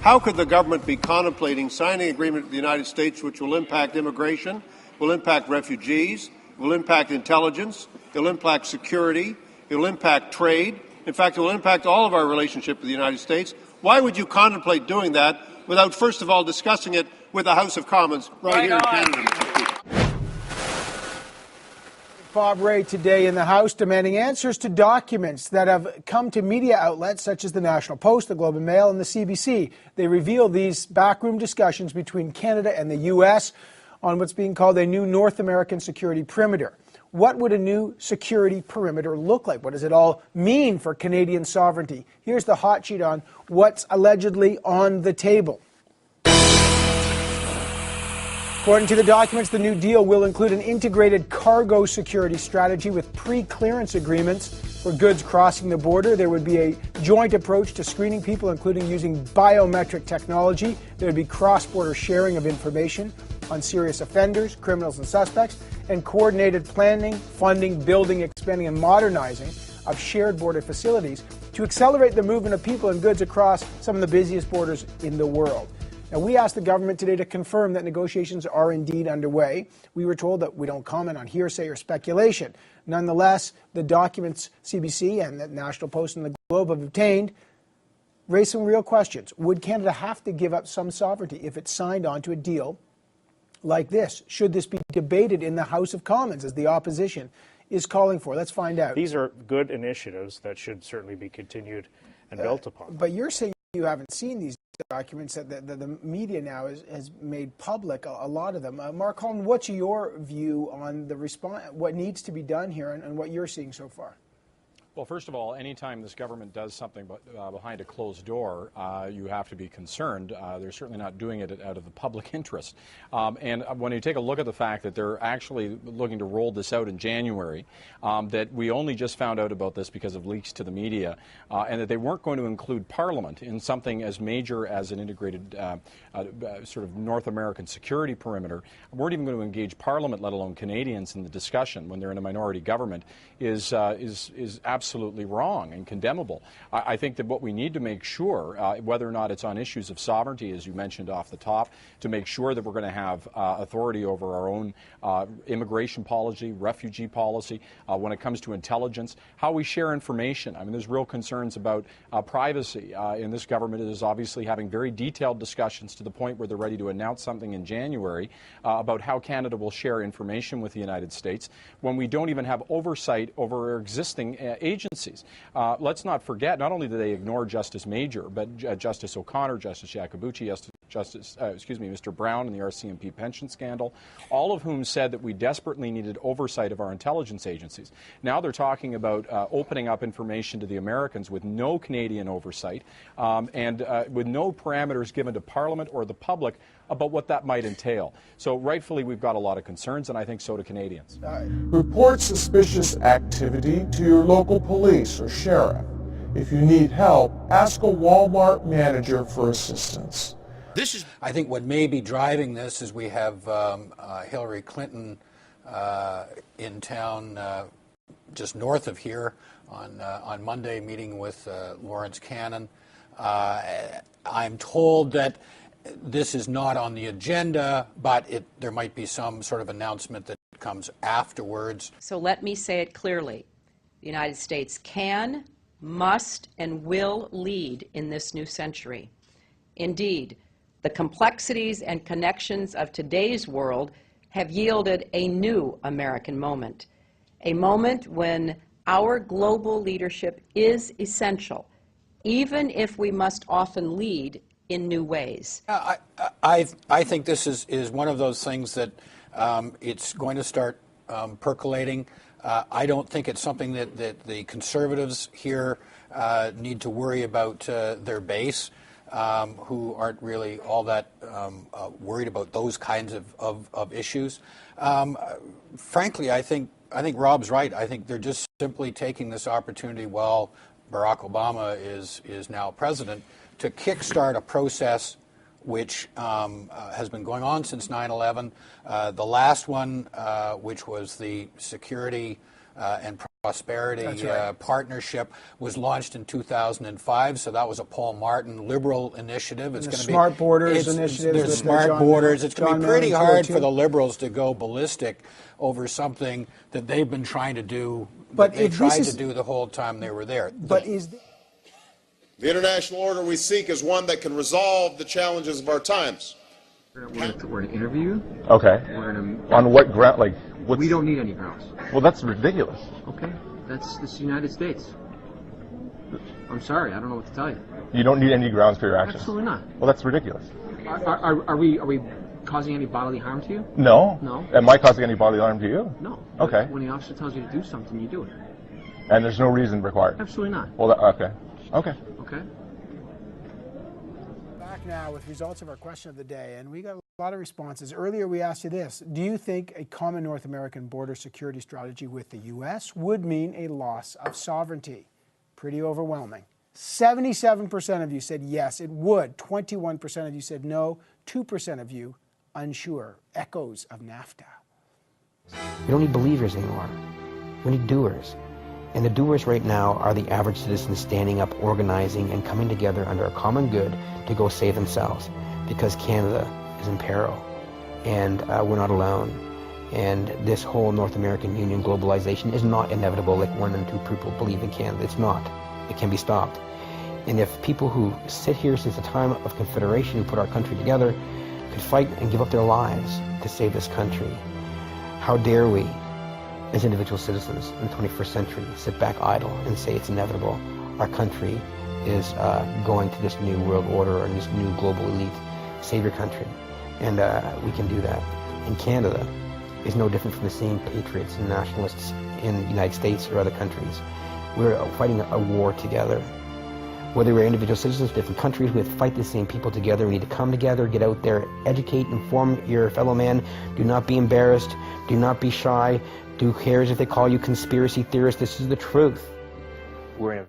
How could the government be contemplating signing an agreement with the United States which will impact immigration, will impact refugees, will impact intelligence, it will impact security, it will impact trade. In fact, it will impact all of our relationship with the United States. Why would you contemplate doing that without, first of all, discussing it with the House of Commons right here in Canada? Bob Rae today in the House demanding answers to documents that have come to media outlets such as the National Post, the Globe and Mail, and the CBC. They reveal these backroom discussions between Canada and the U.S. on what's being called a new North American security perimeter. What would a new security perimeter look like? What does it all mean for Canadian sovereignty? Here's the hot sheet on what's allegedly on the table. According to the documents, the new deal will include an integrated cargo security strategy with pre-clearance agreements for goods crossing the border. There would be a joint approach to screening people, including using biometric technology. There would be cross-border sharing of information on serious offenders, criminals and suspects, and coordinated planning, funding, building, expanding, and modernizing of shared border facilities to accelerate the movement of people and goods across some of the busiest borders in the world. Now, we asked the government today to confirm that negotiations are indeed underway. We were told that we don't comment on hearsay or speculation. Nonetheless, the documents CBC and the National Post and the Globe have obtained raise some real questions. Would Canada have to give up some sovereignty if it signed on to a deal like this? Should this be debated in the House of Commons, as the opposition is calling for? Let's find out. These are good initiatives that should certainly be continued and built upon. But you're saying you haven't seen these documents that the media now has made public, a lot of them. Mark Holland, what's your view on the response, what needs to be done here and what you're seeing so far? Well, first of all, anytime this government does something behind a closed door, you have to be concerned. They're certainly not doing it out of the public interest. And when you take a look at the fact that they're actually looking to roll this out in January, that we only just found out about this because of leaks to the media, and that they weren't going to include Parliament in something as major as an integrated sort of North American security perimeter, weren't even going to engage Parliament, let alone Canadians, in the discussion when they're in a minority government, is absolutely wrong and condemnable. I think that what we need to make sure, whether or not it's on issues of sovereignty, as you mentioned off the top, to make sure that we're going to have authority over our own immigration policy, refugee policy, when it comes to intelligence, how we share information. I mean, there's real concerns about privacy, and this government is obviously having very detailed discussions to the point where they're ready to announce something in January about how Canada will share information with the United States when we don't even have oversight over our existing agencies. Let's not forget, not only did they ignore Justice Major, but Justice O'Connor, Justice Iacobucci, Mr. Brown in the RCMP pension scandal, all of whom said that we desperately needed oversight of our intelligence agencies. Now they're talking about opening up information to the Americans with no Canadian oversight and with no parameters given to Parliament or the public about what that might entail. So rightfully, we've got a lot of concerns, and I think so do Canadians. Report suspicious activity to your local police or sheriff. If you need help, ask a Walmart manager for assistance. I think what may be driving this is we have Hillary Clinton in town just north of here on Monday, meeting with Lawrence Cannon. I'm told that this is not on the agenda, but there might be some sort of announcement that comes afterwards. So let me say it clearly. The United States can, must, and will lead in this new century. Indeed, the complexities and connections of today's world have yielded a new American moment, a moment when our global leadership is essential, even if we must often lead in new ways. I think this is one of those things that it's going to start percolating. I don't think it's something that the Conservatives here need to worry about their base, who aren't really all that worried about those kinds of issues. Frankly, I think Rob's right. I think they're just simply taking this opportunity while Barack Obama is now president to kickstart a process which has been going on since 9/11. The last one, which was the security and Prosperity That's right. Partnership was launched in 2005, so that was a Paul Martin Liberal initiative. It's And the going to Smart be Borders it's, initiative There's with Smart John Borders. Mann- It's going to John be pretty Mann and hard too. for the Liberals to go ballistic over something that they've been trying to do, But that they if this tried is- to do the whole time they were there. But is The international order we seek is one that can resolve the challenges of our times. We're going to interview you. Okay. We're going On what ground? Like, to. what's... We don't need any grounds. Well, that's ridiculous. Okay. That's the United States. I'm sorry. I don't know what to tell you. You don't need any grounds for your actions. Absolutely not. Well, that's ridiculous. Are we causing any bodily harm to you? No. No. Am I causing any bodily harm to you? No. Okay. When the officer tells you to do something, you do it. And there's no reason required. Absolutely not. Well, okay. Okay. Okay. back now with results of our question of the day, and we got a lot of responses. Earlier we asked you this: do you think a common North American border security strategy with the U.S. would mean a loss of sovereignty? Pretty overwhelming. 77% of you said yes, it would. 21% of you said no. 2% of you unsure. Echoes of NAFTA. We don't need believers anymore. We need doers. And the doers right now are the average citizens standing up, organizing, and coming together under a common good to go save themselves. Because Canada is in peril. And we're not alone. And this whole North American Union globalization is not inevitable like 1 and 2 people believe in Canada. It's not. It can be stopped. And if people who sit here since the time of Confederation, who put our country together, could fight and give up their lives to save this country, how dare we, as individual citizens in the 21st century, sit back idle and say it's inevitable? Our country is going to this new world order and this new global elite. Save your country. And we can do that. And Canada is no different from the same patriots and nationalists in the United States or other countries. We're fighting a war together. Whether we're individual citizens of different countries, we have to fight the same people together. We need to come together, get out there, educate, inform your fellow man. Do not be embarrassed. Do not be shy. Who cares if they call you conspiracy theorists? This is the truth. We're in a